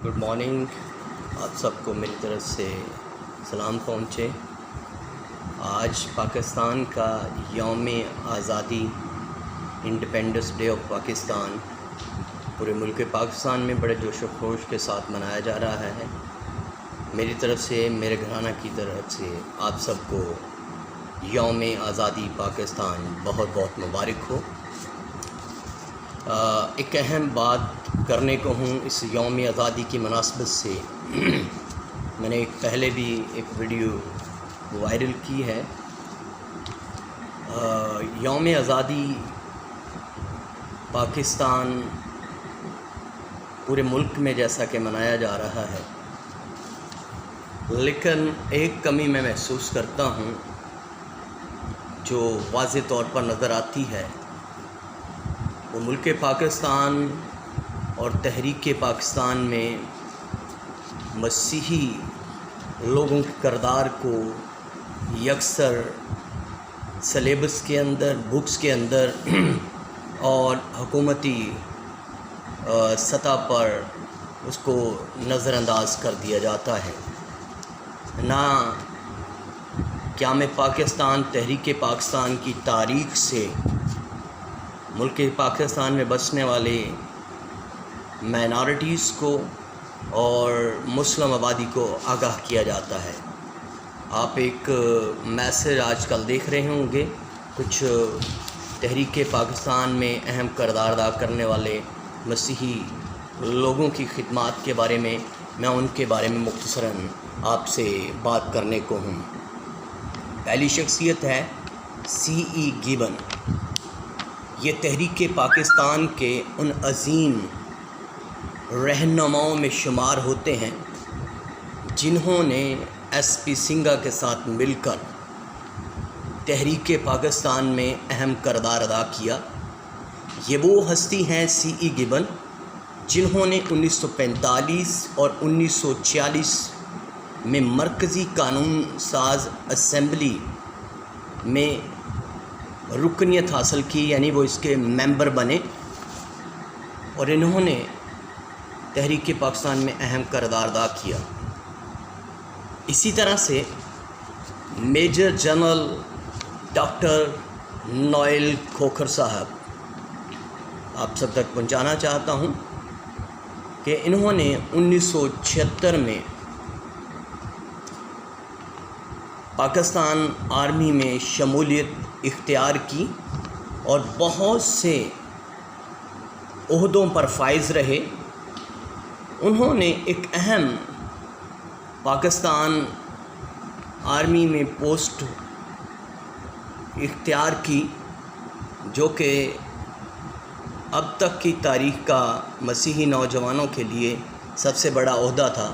Good morning. آپ سب کو میری طرف سے سلام پہنچے. آج پاکستان کا یوم آزادی، انڈیپینڈنس ڈے آف پاکستان پورے ملک پاکستان میں بڑے جوش و خروش کے ساتھ منایا جا رہا ہے. میری طرف سے، میرے گھرانہ کی طرف سے آپ سب کو یوم آزادی پاکستان بہت بہت مبارک ہو. ایک اہم بات کرنے کو ہوں اس یوم آزادی کی مناسبت سے. میں نے پہلے بھی ایک ویڈیو وائرل کی ہے. یوم آزادی پاکستان پورے ملک میں جیسا کہ منایا جا رہا ہے، لیکن ایک کمی میں محسوس کرتا ہوں جو واضح طور پر نظر آتی ہے. وہ ملک پاکستان اور تحریک پاکستان میں مسیحی لوگوں کے کردار کو یکسر سلیبس کے اندر، بکس کے اندر اور حکومتی سطح پر اس کو نظر انداز کر دیا جاتا ہے. نہ قیام پاکستان، تحریک پاکستان کی تاریخ سے ملک پاکستان میں بسنے والے مائنارٹیز کو اور مسلم آبادی کو آگاہ کیا جاتا ہے. آپ ایک میسج آج کل دیکھ رہے ہوں گے، کچھ تحریک پاکستان میں اہم کردار ادا کرنے والے مسیحی لوگوں کی خدمات کے بارے میں ان کے بارے میں مختصراً آپ سے بات کرنے کو ہوں. پہلی شخصیت ہے سی ای گیبن. یہ تحریک پاکستان کے ان عظیم رہنماؤں میں شمار ہوتے ہیں جنہوں نے ایس پی سنگھا کے ساتھ مل کر تحریک پاکستان میں اہم کردار ادا کیا. یہ وہ ہستی ہیں سی ای گیبن جنہوں نے 1945 اور 1946 میں مرکزی قانون ساز اسمبلی میں رکنیت حاصل کی، یعنی وہ اس کے ممبر بنے، اور انہوں نے تحریک پاکستان میں اہم کردار ادا کیا. اسی طرح سے major general doctor Noel Khokhar صاحب، آپ سب تک پہنچانا چاہتا ہوں کہ انہوں نے 1976 میں پاکستان آرمی میں شمولیت اختیار کی اور بہت سے عہدوں پر فائز رہے. انہوں نے ایک اہم پاکستان آرمی میں پوسٹ اختیار کی جو کہ اب تک کی تاریخ کا مسیحی نوجوانوں کے لیے سب سے بڑا عہدہ تھا.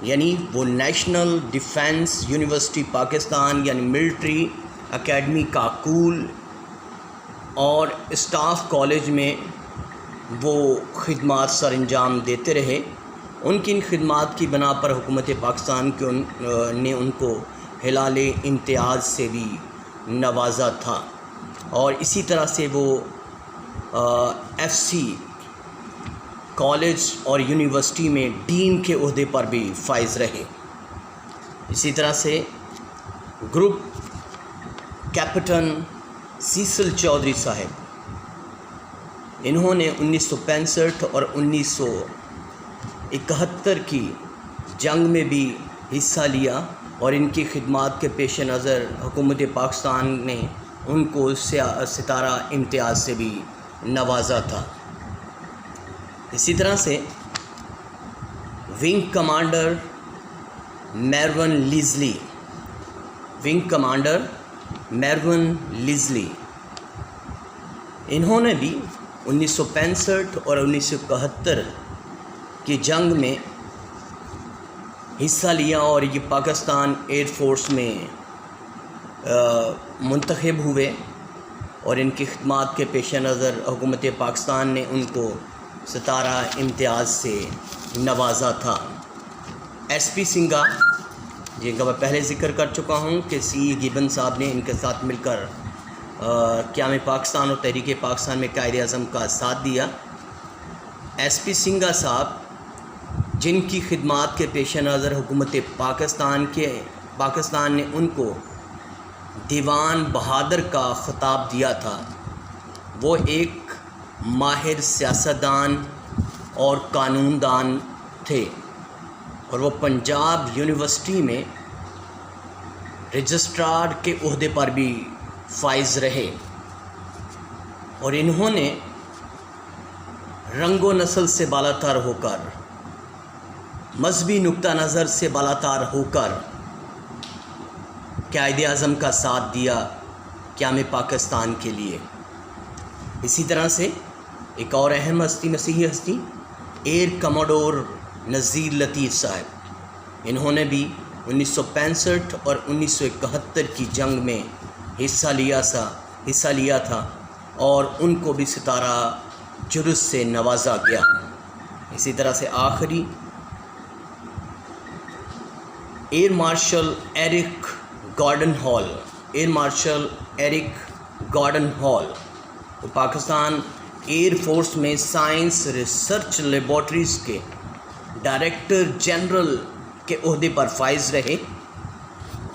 یعنی وہ نیشنل ڈیفنس یونیورسٹی پاکستان، یعنی ملٹری اکیڈمی کاکول اور اسٹاف کالج میں وہ خدمات سر انجام دیتے رہے. ان کی ان خدمات کی بنا پر حکومت پاکستان نے ان کو ہلال امتیاز سے بھی نوازا تھا، اور اسی طرح سے وہ ایف سی کالج اور یونیورسٹی میں ڈین کے عہدے پر بھی فائز رہے. اسی طرح سے گروپ کیپٹن سیسل چودھری صاحب، انہوں نے 1965 اور 1971 کی جنگ میں بھی حصہ لیا، اور ان کی خدمات کے پیش نظر حکومت پاکستان نے ان کو ستارہ امتیاز سے بھی نوازا تھا. اسی طرح سے ونگ کمانڈر میرون لیزلی، انہوں نے بھی 1965 اور 1971 کی جنگ میں حصہ لیا، اور یہ پاکستان ایئر فورس میں منتخب ہوئے، اور ان کی خدمات کے پیش نظر حکومت پاکستان نے ان کو ستارہ امتیاز سے نوازا تھا. ایس پی سنگھا، جن کا میں پہلے ذکر کر چکا ہوں کہ سی ای گیبن صاحب نے ان کے ساتھ مل کر قیام پاکستان اور تحریک پاکستان میں قائد اعظم کا ساتھ دیا. ایس پی سنگھا صاحب جن کی خدمات کے پیش نظر حکومت پاکستان نے ان کو دیوان بہادر کا خطاب دیا تھا، وہ ایک ماہر سیاستدان اور قانون دان تھے، اور وہ پنجاب یونیورسٹی میں رجسٹرار کے عہدے پر بھی فائز رہے، اور انہوں نے رنگ و نسل سے بالاتر ہو کر، مذہبی نقطہ نظر سے بالاتر ہو کر قائد اعظم کا ساتھ دیا قیام پاکستان کے لیے۔ اسی طرح سے ایک اور اہم ہستی، مسیحی ہستی، ایئر کموڈور نذیر لطیف صاحب، انہوں نے بھی 1965 اور 1971 کی جنگ میں حصہ لیا تھا، اور ان کو بھی ستارہ جرس سے نوازا گیا۔ اسی طرح سے آخری air marshal Eric Gordon Hall, وہ پاکستان ایئر فورس میں سائنس ریسرچ لیبارٹریز کے ڈائریکٹر جنرل کے عہدے پر فائز رہے،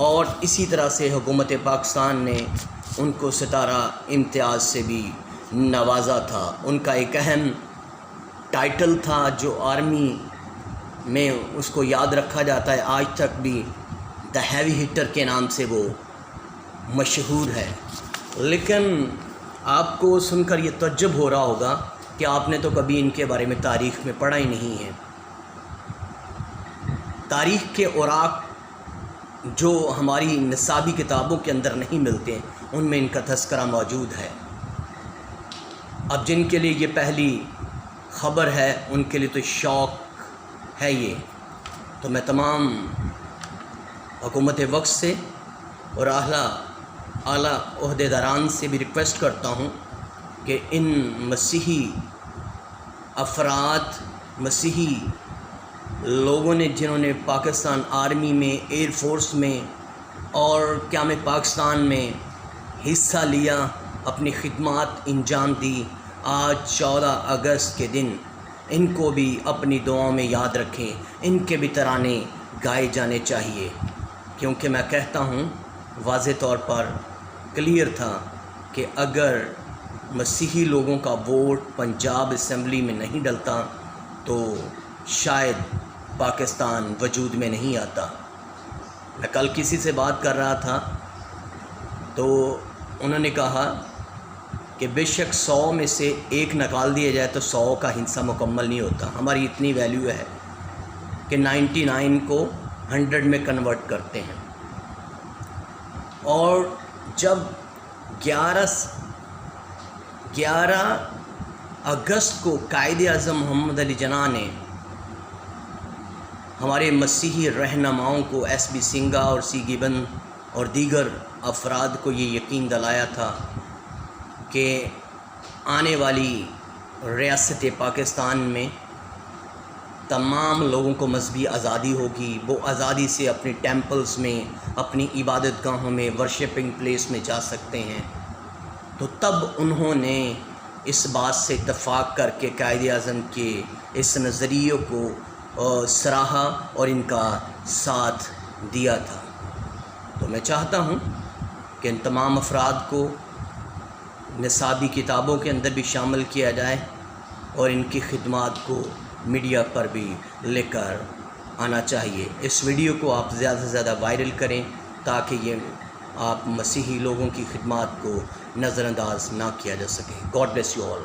اور اسی طرح سے حکومت پاکستان نے ان کو ستارہ امتیاز سے بھی نوازا تھا۔ ان کا ایک اہم ٹائٹل تھا جو آرمی میں اس کو یاد رکھا جاتا ہے، آج تک بھی دا ہیوی ہٹر کے نام سے وہ مشہور ہے۔ لیکن آپ کو سن کر یہ تعجب ہو رہا ہوگا کہ آپ نے تو کبھی ان کے بارے میں تاریخ میں پڑھا ہی نہیں ہے۔ تاریخ کے اوراق جو ہماری نصابی کتابوں کے اندر نہیں ملتے، ان میں ان کا تذکرہ موجود ہے۔ اب جن کے لیے یہ پہلی خبر ہے، ان کے لیے تو شوق ہے یہ، تو میں تمام حکومت وقت سے اور اعلیٰ عہدیداران سے بھی ریکویسٹ کرتا ہوں کہ ان مسیحی لوگوں نے جنہوں نے پاکستان آرمی میں، ایئر فورس میں اور قیام پاکستان میں حصہ لیا، اپنی خدمات انجام دی، آج 14 اگست کے دن ان کو بھی اپنی دعاؤں میں یاد رکھیں، ان کے بھی ترانے گائے جانے چاہیے، کیونکہ میں کہتا ہوں واضح طور پر کلیئر تھا کہ اگر مسیحی لوگوں کا ووٹ پنجاب اسمبلی میں نہیں ڈلتا تو شاید پاکستان وجود میں نہیں آتا۔ میں کل کسی سے بات کر رہا تھا تو انہوں نے کہا کہ بے شک 100 میں سے ایک نکال دیا جائے تو 100 کا حصہ مکمل نہیں ہوتا۔ ہماری اتنی ویلیو ہے کہ 99 کو 100 میں کنورٹ کرتے ہیں، اور جب 11 اگست کو قائد اعظم محمد علی جناح نے ہمارے مسیحی رہنماؤں کو، ایس بی سنگھا اور سی گیبن اور دیگر افراد کو یہ یقین دلایا تھا کہ آنے والی ریاست پاکستان میں تمام لوگوں کو مذہبی آزادی ہوگی، وہ آزادی سے اپنے ٹیمپلز میں، اپنی عبادت گاہوں میں، ورشپنگ پلیس میں جا سکتے ہیں، تو تب انہوں نے اس بات سے اتفاق کر کے قائد اعظم کے اس نظریے کو سراہا اور ان کا ساتھ دیا تھا۔ تو میں چاہتا ہوں کہ ان تمام افراد کو نصابی کتابوں کے اندر بھی شامل کیا جائے، اور ان کی خدمات کو میڈیا پر بھی لے کر آنا چاہیے۔ اس ویڈیو کو آپ زیادہ سے زیادہ وائرل کریں تاکہ یہ آپ مسیحی لوگوں کی خدمات کو نظر انداز نہ کیا جا سکے۔ God bless you all.